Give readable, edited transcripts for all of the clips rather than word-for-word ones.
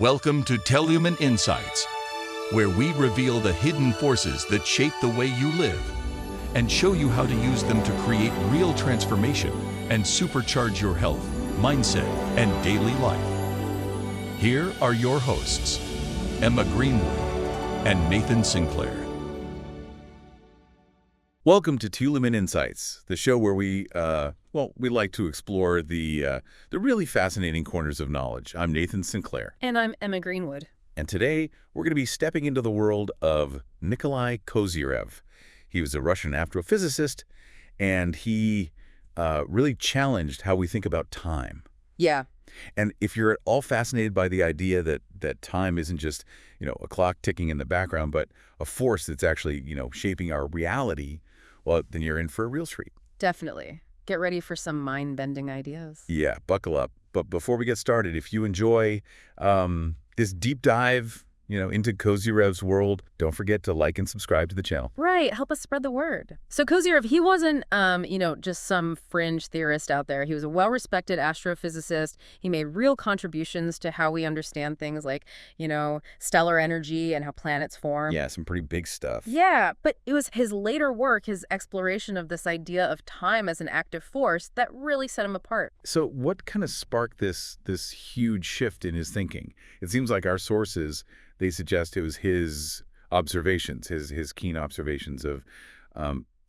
Welcome to Teolumen Insights, where we reveal the hidden forces that shape the way you live and show you how to use them to create real transformation and supercharge your health, mindset, and daily life. Here are your hosts, Emma Greenwood and Nathan Sinclair. Welcome to Teolumen Insights, the show where we like to explore the really fascinating corners of knowledge. I'm Nathan Sinclair. And I'm Emma Greenwood. And today, we're going to be stepping into the world of Nikolai Kozyrev. He was a Russian astrophysicist, and he really challenged how we think about time. Yeah. And if you're at all fascinated by the idea that time isn't just, a clock ticking in the background, but a force that's actually, shaping our reality, well, then you're in for a real treat. Definitely. Get ready for some mind-bending ideas. Yeah, buckle up. But before we get started, if you enjoy this deep dive, into Kozyerev's world, don't forget to like and subscribe to the channel. Right. Help us spread the word. So Kozyerev, he wasn't, just some fringe theorist out there. He was a well-respected astrophysicist. He made real contributions to how we understand things like, stellar energy and how planets form. Yeah, some pretty big stuff. Yeah, but it was his later work, his exploration of this idea of time as an active force that really set him apart. So what kind of sparked this huge shift in his thinking? It seems like our sources, they suggest it was his observations, his keen observations of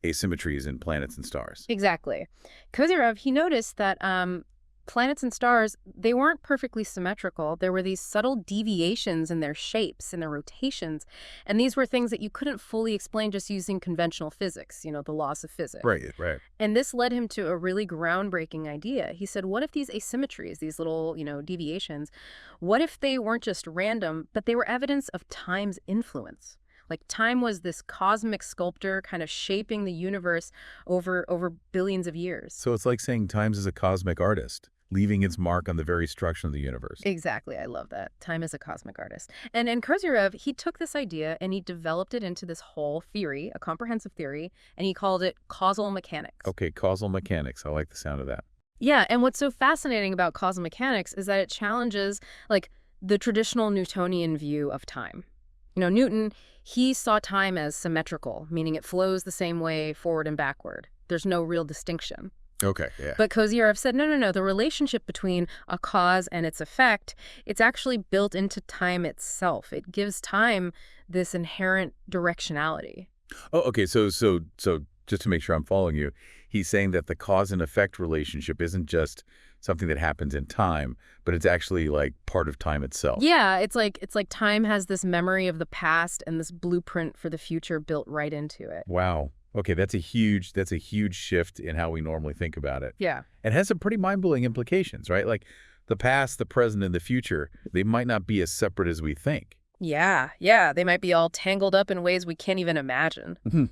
asymmetries in planets and stars. Exactly. Kozyerev, he noticed that planets and stars, they weren't perfectly symmetrical. There were these subtle deviations in their shapes, in their rotations, and these were things that you couldn't fully explain just using conventional physics, the laws of physics. Right. And this led him to a really groundbreaking idea. He said, what if these asymmetries, these little, deviations, what if they weren't just random, but they were evidence of time's influence? Like time was this cosmic sculptor kind of shaping the universe over billions of years. So it's like saying time is a cosmic artist, leaving its mark on the very structure of the universe. Exactly. I love that. Time is a cosmic artist. And Kozyerev, he took this idea and he developed it into this whole theory, a comprehensive theory, and he called it causal mechanics. Okay, causal mechanics. I like the sound of that. Yeah, and what's so fascinating about causal mechanics is that it challenges, the traditional Newtonian view of time. Newton, he saw time as symmetrical, meaning it flows the same way forward and backward. There's no real distinction. Okay, yeah. But Kozyerev said, no, the relationship between a cause and its effect, it's actually built into time itself. It gives time this inherent directionality. Oh, okay, so just to make sure I'm following you, he's saying that the cause and effect relationship isn't just something that happens in time, but it's actually like part of time itself. Yeah, it's like time has this memory of the past and this blueprint for the future built right into it. Wow. Okay, that's a huge shift in how we normally think about it. Yeah. It has some pretty mind-blowing implications, right? Like the past, the present, and the future, they might not be as separate as we think. Yeah, they might be all tangled up in ways we can't even imagine. Mm-hmm.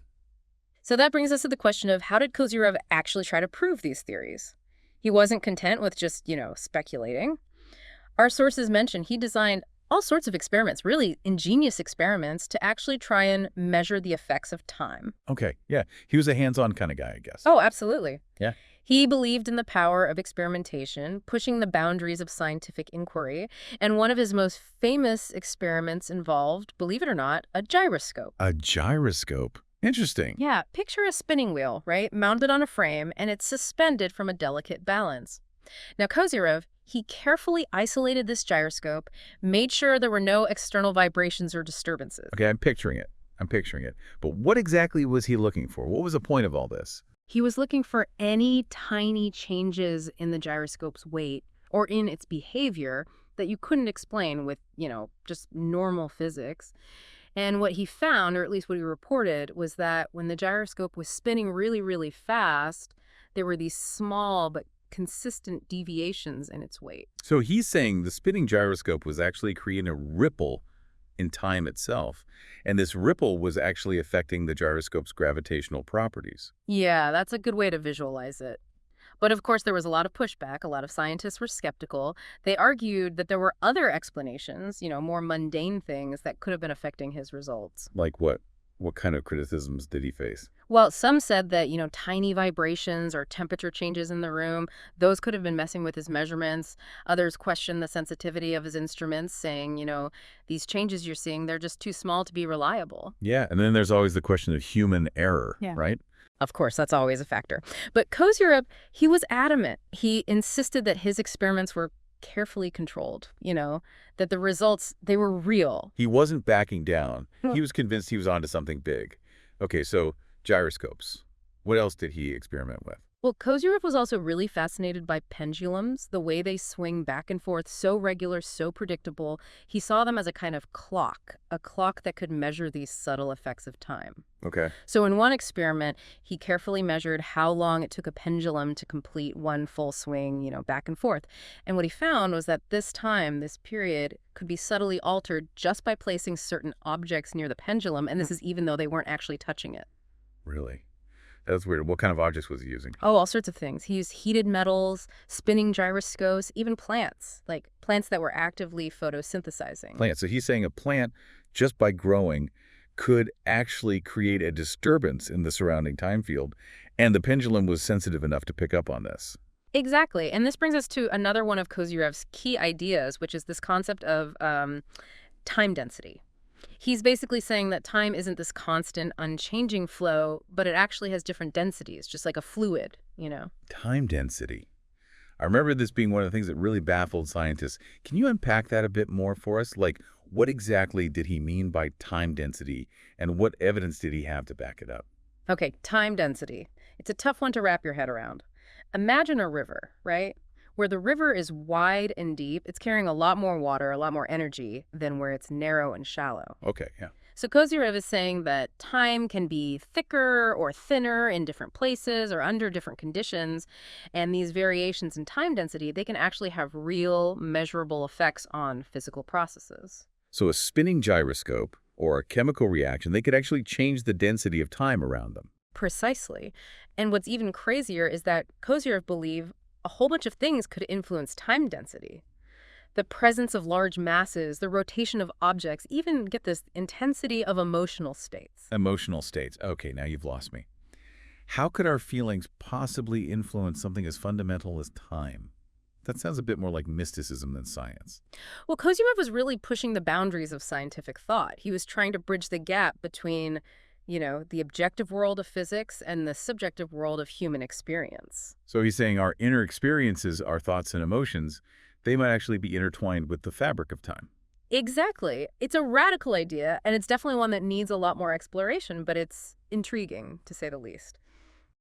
So that brings us to the question of how did Kozyerev actually try to prove these theories? He wasn't content with just, speculating. Our sources mention he designed all sorts of experiments, really ingenious experiments, to actually try and measure the effects of time. Okay, yeah. He was a hands-on kind of guy, I guess. Oh, absolutely. Yeah. He believed in the power of experimentation, pushing the boundaries of scientific inquiry, and one of his most famous experiments involved, believe it or not, a gyroscope. A gyroscope? Interesting. Yeah, picture a spinning wheel, right, mounted on a frame, and it's suspended from a delicate balance. Now, Kozyerev, he carefully isolated this gyroscope, made sure there were no external vibrations or disturbances. Okay, I'm picturing it. But what exactly was he looking for? What was the point of all this? He was looking for any tiny changes in the gyroscope's weight or in its behavior that you couldn't explain with, just normal physics. And what he found, or at least what he reported, was that when the gyroscope was spinning really, really fast, there were these small but consistent deviations in its weight. So he's saying the spinning gyroscope was actually creating a ripple in time itself, and this ripple was actually affecting the gyroscope's gravitational properties. Yeah, that's a good way to visualize it. But of course, there was a lot of pushback. A lot of scientists were skeptical. They argued that there were other explanations, more mundane things that could have been affecting his results. Like what? What kind of criticisms did he face? Well, some said that, tiny vibrations or temperature changes in the room, those could have been messing with his measurements. Others questioned the sensitivity of his instruments, saying, these changes you're seeing, they're just too small to be reliable. Yeah, and then there's always the question of human error, Yeah. right? Of course, that's always a factor. But Kozyrev, he was adamant. He insisted that his experiments were carefully controlled, that the results, they were real. He wasn't backing down. He was convinced he was onto something big. Okay, so gyroscopes. What else did he experiment with? Well, Kozyrev was also really fascinated by pendulums, the way they swing back and forth, so regular, so predictable. He saw them as a kind of clock, a clock that could measure these subtle effects of time. Okay. So in one experiment, he carefully measured how long it took a pendulum to complete one full swing, back and forth. And what he found was that this time, this period, could be subtly altered just by placing certain objects near the pendulum, and this is even though they weren't actually touching it. Really? That's weird. What kind of objects was he using? Oh, all sorts of things. He used heated metals, spinning gyroscopes, even plants, like plants that were actively photosynthesizing. Plant. So he's saying a plant, just by growing, could actually create a disturbance in the surrounding time field, and the pendulum was sensitive enough to pick up on this. Exactly. And this brings us to another one of Kozyrev's key ideas, which is this concept of time density. He's basically saying that time isn't this constant, unchanging flow, but it actually has different densities, just like a fluid, Time density. I remember this being one of the things that really baffled scientists. Can you unpack that a bit more for us? Like, what exactly did he mean by time density, and what evidence did he have to back it up? Okay, time density. It's a tough one to wrap your head around. Imagine a river, right? Where the river is wide and deep, it's carrying a lot more water, a lot more energy than where it's narrow and shallow. Okay, yeah. So Kozyrev is saying that time can be thicker or thinner in different places or under different conditions. And these variations in time density, they can actually have real measurable effects on physical processes. So a spinning gyroscope or a chemical reaction, they could actually change the density of time around them. Precisely. And what's even crazier is that Kozyrev believed a whole bunch of things could influence time density. The presence of large masses, the rotation of objects, even, get this, intensity of emotional states. Emotional states. Okay, now you've lost me. How could our feelings possibly influence something as fundamental as time? That sounds a bit more like mysticism than science. Well, Kozyrev was really pushing the boundaries of scientific thought. He was trying to bridge the gap between, the objective world of physics and the subjective world of human experience. So he's saying our inner experiences, our thoughts and emotions, they might actually be intertwined with the fabric of time. Exactly. It's a radical idea, and it's definitely one that needs a lot more exploration, but it's intriguing, to say the least.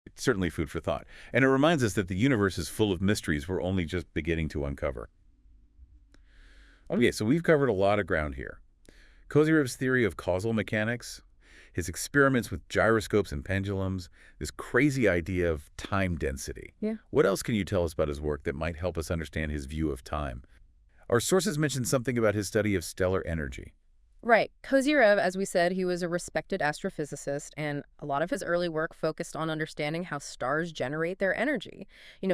It's certainly food for thought. And it reminds us that the universe is full of mysteries we're only just beginning to uncover. Okay, so we've covered a lot of ground here. Kozyrev's theory of causal mechanics, his experiments with gyroscopes and pendulums, this crazy idea of time density. Yeah. What else can you tell us about his work that might help us understand his view of time? Our sources mentioned something about his study of stellar energy. Right. Kozyrev, as we said, he was a respected astrophysicist, and a lot of his early work focused on understanding how stars generate their energy.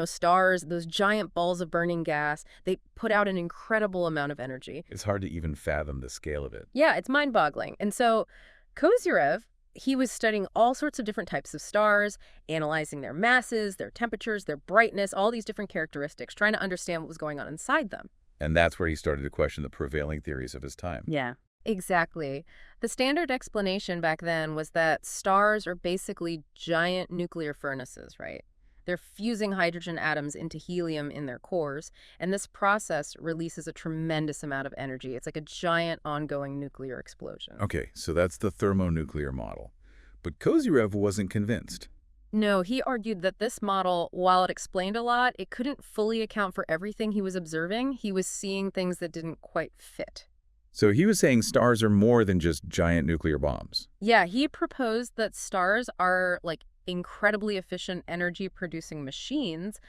Stars, those giant balls of burning gas, they put out an incredible amount of energy. It's hard to even fathom the scale of it. Yeah, it's mind-boggling. And so Kozyrev, he was studying all sorts of different types of stars, analyzing their masses, their temperatures, their brightness, all these different characteristics, trying to understand what was going on inside them. And that's where he started to question the prevailing theories of his time. Yeah. Exactly. The standard explanation back then was that stars are basically giant nuclear furnaces, right? They're fusing hydrogen atoms into helium in their cores, and this process releases a tremendous amount of energy. It's like a giant ongoing nuclear explosion. Okay, so that's the thermonuclear model. But Kozyrev wasn't convinced. No, he argued that this model, while it explained a lot, it couldn't fully account for everything he was observing. He was seeing things that didn't quite fit. So he was saying stars are more than just giant nuclear bombs. Yeah, he proposed that stars are like incredibly efficient energy-producing machines,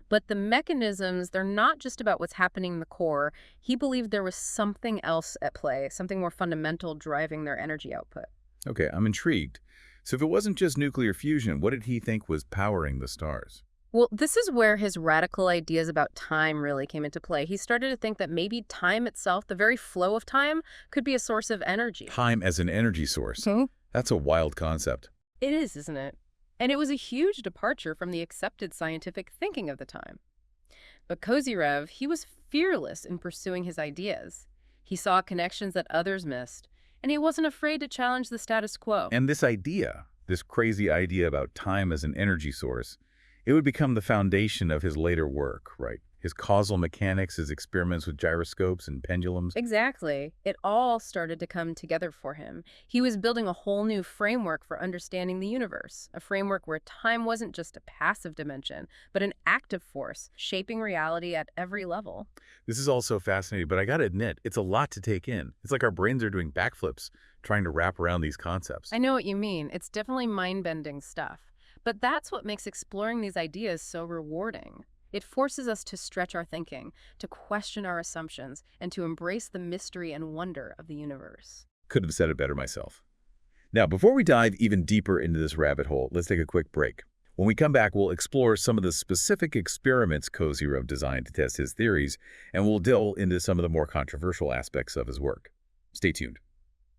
but the mechanisms, they're not just about what's happening in the core. He believed there was something else at play, something more fundamental driving their energy output. Okay, I'm intrigued. So if it wasn't just nuclear fusion, what did he think was powering the stars? Well, this is where his radical ideas about time really came into play. He started to think that maybe time itself, the very flow of time, could be a source of energy. Time as an energy source. That's a wild concept. It is, isn't it? And it was a huge departure from the accepted scientific thinking of the time. But Kozyrev, he was fearless in pursuing his ideas. He saw connections that others missed, and he wasn't afraid to challenge the status quo. And this idea, this crazy idea about time as an energy source, it would become the foundation of his later work, right? His causal mechanics, his experiments with gyroscopes and pendulums. Exactly. It all started to come together for him. He was building a whole new framework for understanding the universe, a framework where time wasn't just a passive dimension, but an active force, shaping reality at every level. This is all so fascinating, but I gotta admit, it's a lot to take in. It's like our brains are doing backflips trying to wrap around these concepts. I know what you mean. It's definitely mind-bending stuff. But that's what makes exploring these ideas so rewarding. It forces us to stretch our thinking, to question our assumptions, and to embrace the mystery and wonder of the universe. Could have said it better myself. Now, before we dive even deeper into this rabbit hole, let's take a quick break. When we come back, we'll explore some of the specific experiments Kozyrev designed to test his theories, and we'll delve into some of the more controversial aspects of his work. Stay tuned.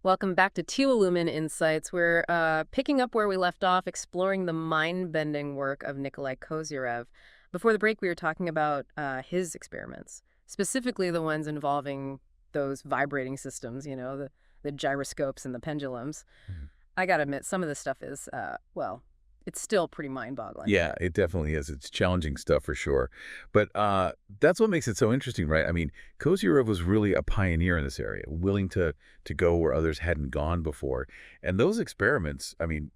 Welcome back to Teolumen Insights. We're picking up where we left off, exploring the mind-bending work of Nikolai Kozyrev. Before the break, we were talking about his experiments, specifically the ones involving those vibrating systems, you know, the gyroscopes and the pendulums. I gotta admit, some of this stuff is, well, it's still pretty mind-boggling. Yeah, it definitely is. It's challenging stuff for sure. But that's what makes it so interesting, right? I mean, Kozyrev was really a pioneer in this area, willing to go where others hadn't gone before. And those experiments, I mean,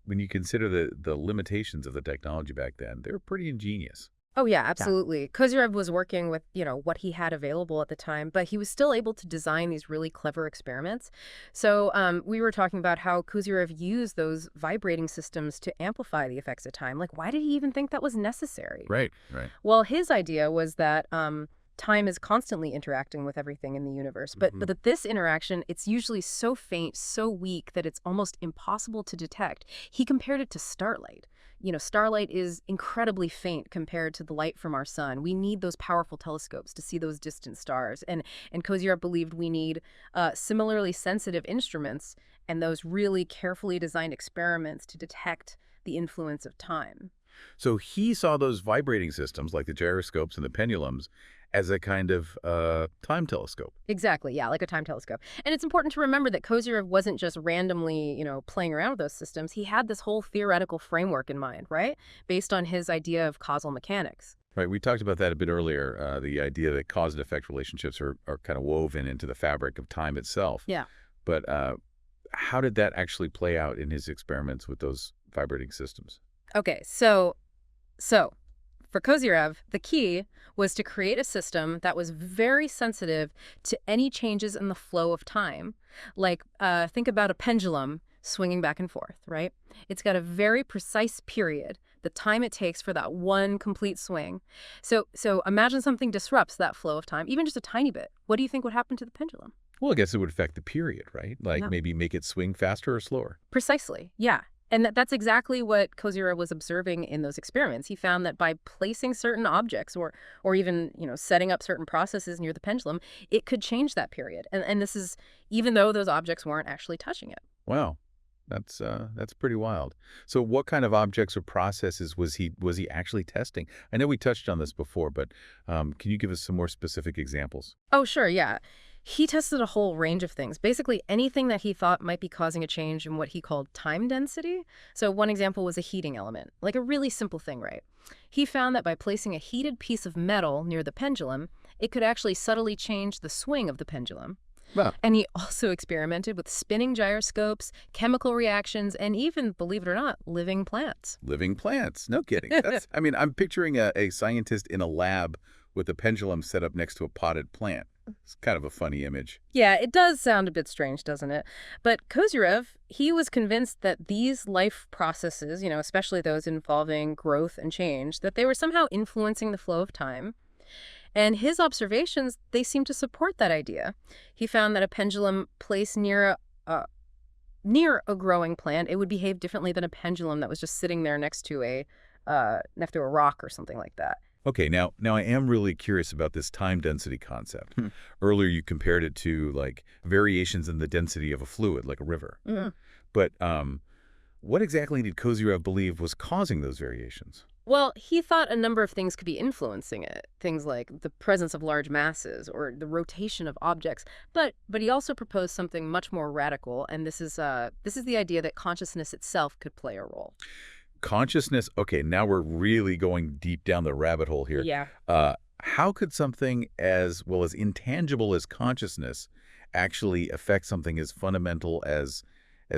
when you consider the limitations of the technology back then, they were pretty ingenious. Oh, yeah, absolutely. Kozyrev was working with, what he had available at the time, but he was still able to design these really clever experiments. So we were talking about how Kozyrev used those vibrating systems to amplify the effects of time. Like, why did he even think that was necessary? Right. Well, his idea was that time is constantly interacting with everything in the universe. But that this interaction, it's usually so faint, so weak that it's almost impossible to detect. He compared it to starlight. Starlight is incredibly faint compared to the light from our sun. We need those powerful telescopes to see those distant stars. And Kozyrev believed we need similarly sensitive instruments and those really carefully designed experiments to detect the influence of time. So he saw those vibrating systems like the gyroscopes and the pendulums as a kind of time telescope. Exactly, yeah, like a time telescope. And it's important to remember that Kozyrev wasn't just randomly, playing around with those systems. He had this whole theoretical framework in mind, right? Based on his idea of causal mechanics. Right, we talked about that a bit earlier, the idea that cause and effect relationships are kind of woven into the fabric of time itself. Yeah. But how did that actually play out in his experiments with those vibrating systems? Okay, so for Kozyrev, the key was to create a system that was very sensitive to any changes in the flow of time. Like, think about a pendulum swinging back and forth, right? It's got a very precise period, the time it takes for that one complete swing. So imagine something disrupts that flow of time, even just a tiny bit. What do you think would happen to the pendulum? Well, I guess it would affect the period, right? Like maybe make it swing faster or slower. Precisely, yeah. And that's exactly what Kozyrev was observing in those experiments. He found that by placing certain objects or even, setting up certain processes near the pendulum, it could change that period. And this is even though those objects weren't actually touching it. Wow. That's pretty wild. So what kind of objects or processes was he actually testing? I know we touched on this before, but can you give us some more specific examples? Oh, sure, yeah. He tested a whole range of things, basically anything that he thought might be causing a change in what he called time density. So one example was a heating element, like a really simple thing, right? He found that by placing a heated piece of metal near the pendulum, it could actually subtly change the swing of the pendulum. Wow. And he also experimented with spinning gyroscopes, chemical reactions, and even, believe it or not, living plants. Living plants. No kidding. I'm picturing a scientist in a lab with a pendulum set up next to a potted plant. It's kind of a funny image. Yeah, it does sound a bit strange, doesn't it? But Kozyrev, he was convinced that these life processes, especially those involving growth and change, that they were somehow influencing the flow of time. And his observations, they seem to support that idea. He found that a pendulum placed near a growing plant, it would behave differently than a pendulum that was just sitting there next to a rock or something like that. Okay, now I am really curious about this time density concept. Earlier you compared it to like variations in the density of a fluid, like a river. But what exactly did Kozyrev believe was causing those variations? Well, he thought a number of things could be influencing it, things like the presence of large masses or the rotation of objects. But he also proposed something much more radical, and this is the idea that consciousness itself could play a role. Consciousness, okay, now we're really going deep down the rabbit hole here. Yeah. How could something as well as intangible as consciousness actually affect something as fundamental as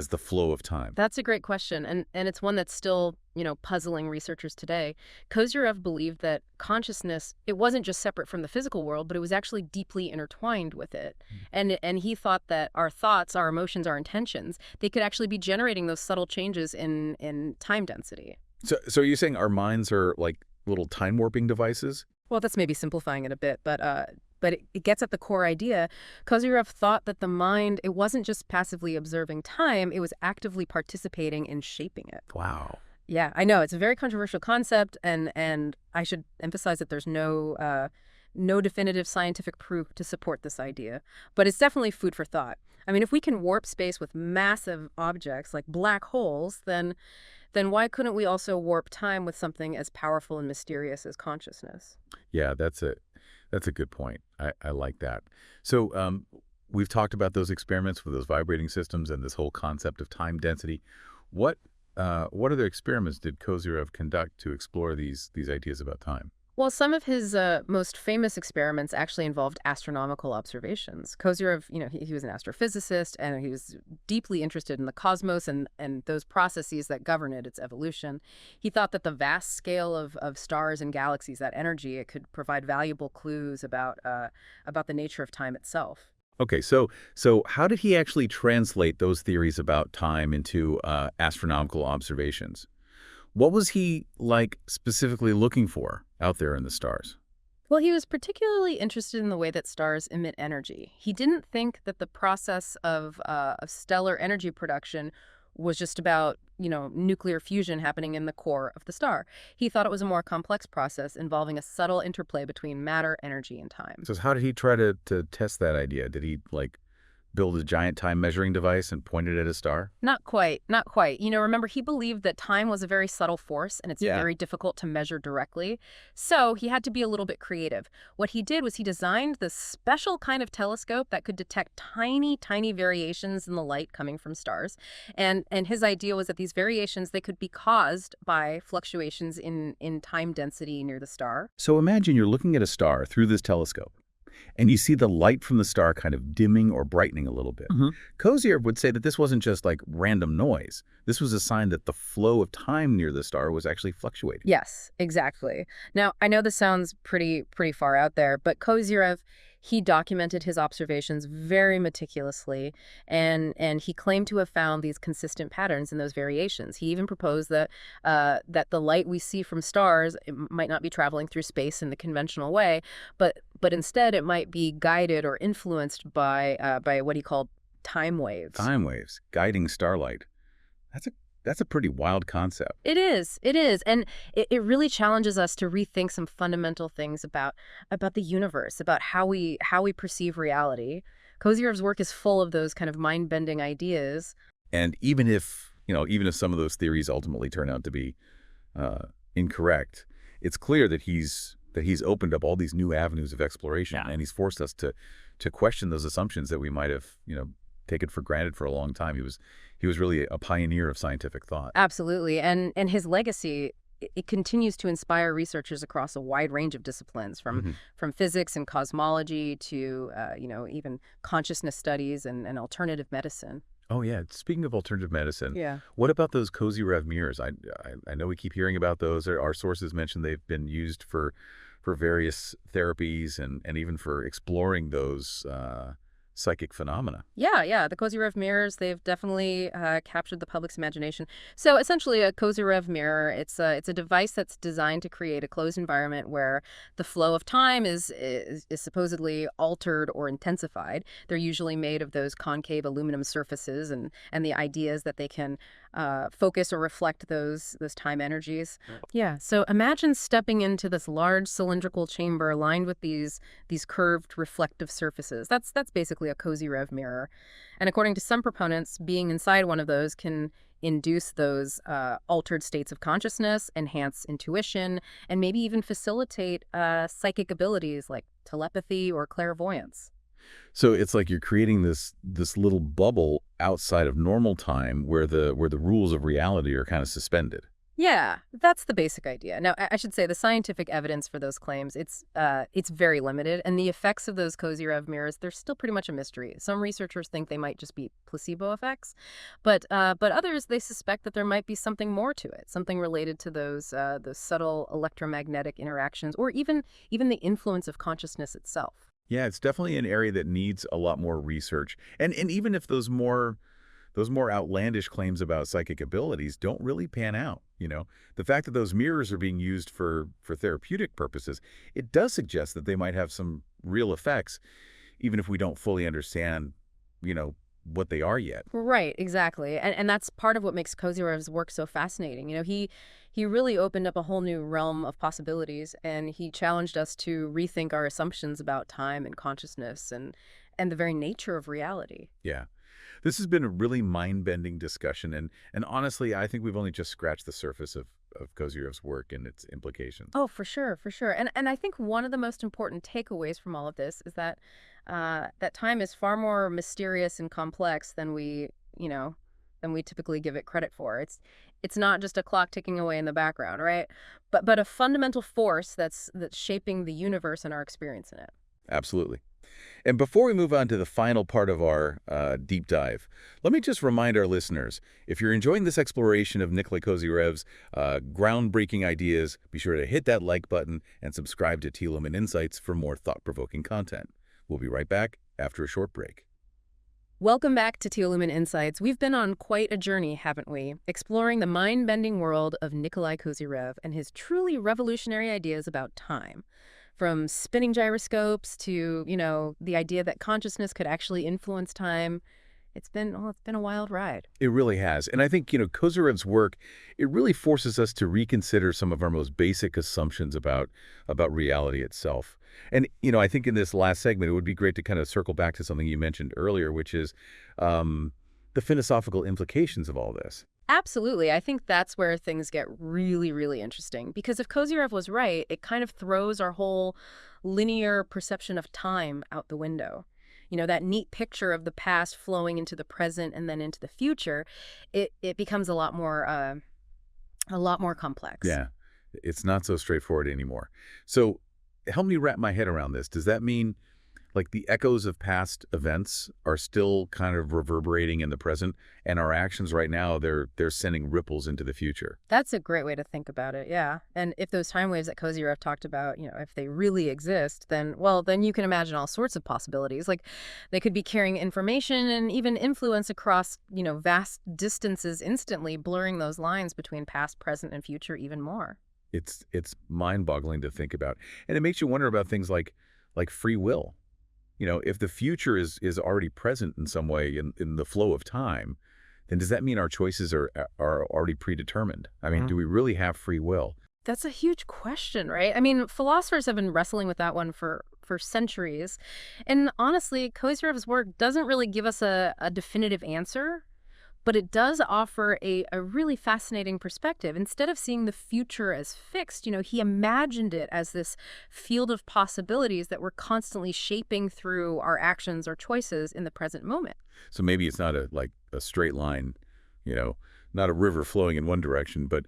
the flow of time? That's a great question, and it's one that's still, puzzling researchers today. Kozyrev believed that consciousness, it wasn't just separate from the physical world, but it was actually deeply intertwined with it. And he thought that our thoughts, our emotions, our intentions, they could actually be generating those subtle changes in time density. So are you saying our minds are like little time warping devices? Well, that's maybe simplifying it a bit, but it gets at the core idea. Kozyrev thought that the mind, it wasn't just passively observing time, it was actively participating in shaping it. Wow. Yeah, I know. It's a very controversial concept, and I should emphasize that there's no definitive scientific proof to support this idea. But it's definitely food for thought. I mean, if we can warp space with massive objects like black holes, then why couldn't we also warp time with something as powerful and mysterious as consciousness? Yeah, that's a good point. I like that. So we've talked about those experiments with those vibrating systems and this whole concept of time density. What other experiments did Kozyrev conduct to explore these ideas about time? Well, some of his most famous experiments actually involved astronomical observations. Kozyrev, he was an astrophysicist, and he was deeply interested in the cosmos and those processes that govern it, its evolution. He thought that the vast scale of stars and galaxies, that energy, it could provide valuable clues about the nature of time itself. Okay, so how did he actually translate those theories about time into astronomical observations? What was he, like, specifically looking for out there in the stars? Well, he was particularly interested in the way that stars emit energy. He didn't think that the process of stellar energy production was just about, nuclear fusion happening in the core of the star. He thought it was a more complex process involving a subtle interplay between matter, energy, and time. So how did he try to test that idea? Did he, like, build a giant time measuring device and point it at a star? Not quite, not quite. Remember, he believed that time was a very subtle force and it's Yeah. very difficult to measure directly. So he had to be a little bit creative. What he did was he designed this special kind of telescope that could detect tiny, tiny variations in the light coming from stars. And his idea was that these variations, they could be caused by fluctuations in time density near the star. So imagine you're looking at a star through this telescope, and you see the light from the star kind of dimming or brightening a little bit. Kozyrev would say that this wasn't just like random noise. This was a sign that the flow of time near the star was actually fluctuating. Yes, exactly. Now, I know this sounds pretty far out there, but Kozyrev, he documented his observations very meticulously, and he claimed to have found these consistent patterns in those variations. He even proposed that the light we see from stars, it might not be traveling through space in the conventional way, but instead it might be guided or influenced by what he called time waves. Time waves, guiding starlight. That's a pretty wild concept. It is. And it really challenges us to rethink some fundamental things about the universe, about how we perceive reality. Kozyrev's work is full of those kind of mind-bending ideas. And even if some of those theories ultimately turn out to be incorrect, it's clear that he's opened up all these new avenues of exploration, and he's forced us to question those assumptions that we might have, taken for granted for a long time. He was really a pioneer of scientific thought. Absolutely. And his legacy, it continues to inspire researchers across a wide range of disciplines, from physics and cosmology to even consciousness studies and alternative medicine. Oh yeah. Speaking of alternative medicine, Yeah. what about those Kozyrev mirrors? I know we keep hearing about those. Our sources mention they've been used for various therapies and even for exploring those psychic phenomena. Yeah. The Kozyrev mirrors, they've definitely captured the public's imagination. So essentially, a Kozyrev mirror, it's a device that's designed to create a closed environment where the flow of time is supposedly altered or intensified. They're usually made of those concave aluminum surfaces, and the idea is that they can focus or reflect those time energies. Yeah. So imagine stepping into this large cylindrical chamber lined with these curved reflective surfaces. That's basically basically a Kozyrev mirror. And according to some proponents, being inside one of those can induce those altered states of consciousness, enhance intuition, and maybe even facilitate psychic abilities like telepathy or clairvoyance. So it's like you're creating this little bubble outside of normal time where the rules of reality are kind of suspended. Yeah, that's the basic idea. Now, I should say the scientific evidence for those claims, it's very limited, and the effects of those Kozyrev mirrors, they're still pretty much a mystery. Some researchers think they might just be placebo effects, but others, they suspect that there might be something more to it, something related to those subtle electromagnetic interactions, or even the influence of consciousness itself. Yeah, it's definitely an area that needs a lot more research. And even if those more outlandish claims about psychic abilities don't really pan out, the fact that those mirrors are being used for therapeutic purposes, it does suggest that they might have some real effects, even if we don't fully understand, what they are yet. Right, exactly. And that's part of what makes Kozyrev's work so fascinating. He really opened up a whole new realm of possibilities, and he challenged us to rethink our assumptions about time and consciousness and the very nature of reality. Yeah. This has been a really mind-bending discussion, and honestly, I think we've only just scratched the surface of Kozyrev's work and its implications. Oh, for sure, for sure. And I think one of the most important takeaways from all of this is that that time is far more mysterious and complex than we typically give it credit for. It's not just a clock ticking away in the background, right? But a fundamental force that's shaping the universe and our experience in it. Absolutely. And before we move on to the final part of our deep dive, let me just remind our listeners, if you're enjoying this exploration of Nikolai Kozyrev's groundbreaking ideas, be sure to hit that like button and subscribe to Teolumen Insights for more thought-provoking content. We'll be right back after a short break. Welcome back to Teolumen Insights. We've been on quite a journey, haven't we? Exploring the mind-bending world of Nikolai Kozyrev and his truly revolutionary ideas about time. From spinning gyroscopes to, the idea that consciousness could actually influence time. It's been a wild ride. It really has. And I think, Kozyrev's work, it really forces us to reconsider some of our most basic assumptions about reality itself. And, I think in this last segment, it would be great to kind of circle back to something you mentioned earlier, which is the philosophical implications of all this. Absolutely. I think that's where things get really, really interesting. Because if Kozyrev was right, it kind of throws our whole linear perception of time out the window. That neat picture of the past flowing into the present and then into the future, it becomes a lot more complex. Yeah, it's not so straightforward anymore. So help me wrap my head around this. Does that mean like the echoes of past events are still kind of reverberating in the present, and our actions right now, they're sending ripples into the future? That's a great way to think about it, yeah. And if those time waves that Kozyrev talked about, if they really exist, then you can imagine all sorts of possibilities. Like they could be carrying information and even influence across, vast distances instantly, blurring those lines between past, present, and future even more. It's mind-boggling to think about. And it makes you wonder about things like free will. If the future is already present in some way in the flow of time, then does that mean our choices are already predetermined? I mean, do we really have free will? That's a huge question, right? I mean, philosophers have been wrestling with that one for centuries. And honestly, Kozyrev's work doesn't really give us a definitive answer, but it does offer a really fascinating perspective. Instead of seeing the future as fixed, he imagined it as this field of possibilities that we're constantly shaping through our actions or choices in the present moment. So maybe it's not a straight line, not a river flowing in one direction, but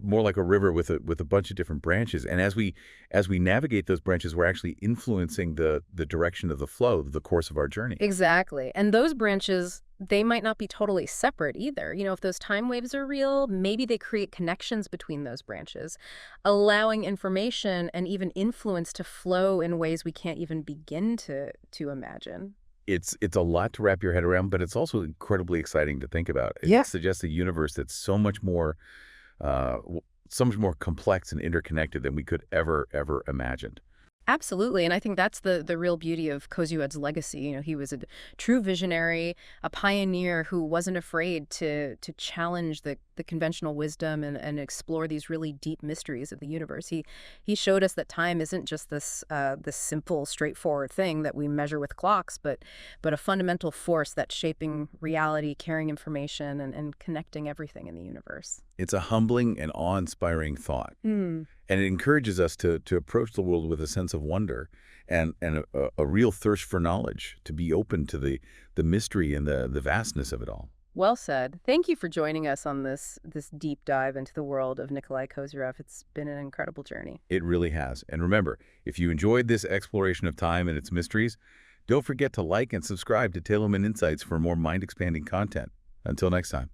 more like a river with a bunch of different branches. And as we navigate those branches, we're actually influencing the direction of the flow, the course of our journey. Exactly. And those branches, they might not be totally separate either. If those time waves are real, maybe they create connections between those branches, allowing information and even influence to flow in ways we can't even begin to imagine. It's a lot to wrap your head around, but it's also incredibly exciting to think about. It suggests a universe that's so much more complex and interconnected than we could ever imagined. Absolutely. And I think that's the real beauty of Kozyrev's legacy. He was a true visionary, a pioneer who wasn't afraid to challenge the the conventional wisdom and explore these really deep mysteries of the universe. He showed us that time isn't just this simple, straightforward thing that we measure with clocks, but a fundamental force that's shaping reality, carrying information, and connecting everything in the universe. It's a humbling and awe-inspiring thought. And it encourages us to approach the world with a sense of wonder and a real thirst for knowledge, to be open to the mystery and the vastness of it all. Well said. Thank you for joining us on this deep dive into the world of Nikolai Kozyrev. It's been an incredible journey. It really has. And remember, if you enjoyed this exploration of time and its mysteries, don't forget to like and subscribe to Teolumen Insights for more mind-expanding content. Until next time.